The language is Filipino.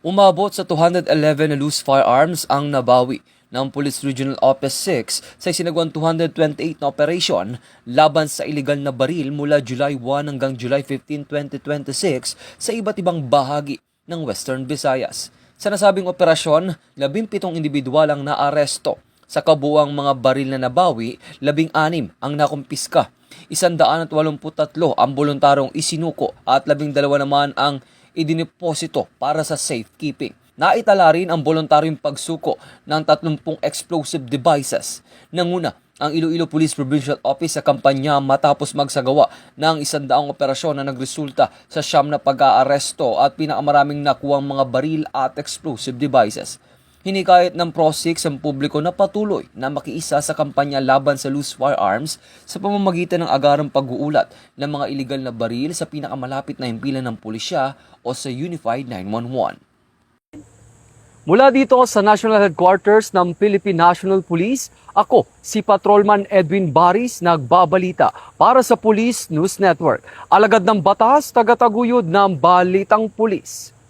Umabot sa 211 na loose firearms ang nabawi ng Police Regional Office 6 sa isinagawang 228 na operasyon laban sa iligal na baril mula July 1 hanggang July 15, 2026 sa iba't ibang bahagi ng Western Visayas. Sa nasabing operasyon, 17 individual ang naaresto. Sa kabuuang mga baril na nabawi, 16 ang nakumpiska. 183 ang voluntarong isinuko at 12 naman ang idiniposito para sa safekeeping. Naitala rin ang voluntaryong pagsuko ng 30 explosive devices. Nanguna ang Iloilo Police Provincial Office sa kampanya matapos magsagawa ng 100 operasyon na nagresulta sa 9 na pag-aaresto at pinakamaraming nakuwang mga baril at explosive devices. Hinikayat ng Pro-6 ang publiko na patuloy na makiisa sa kampanya laban sa loose firearms sa pamamagitan ng agarang pag-uulat ng mga iligal na baril sa pinakamalapit na himpilan ng pulisya o sa Unified 911. Mula dito sa National Headquarters ng Philippine National Police, ako si Patrolman Edwin Baris nagbabalita para sa Police News Network. Alagad ng batas, tagataguyod ng Balitang Pulis.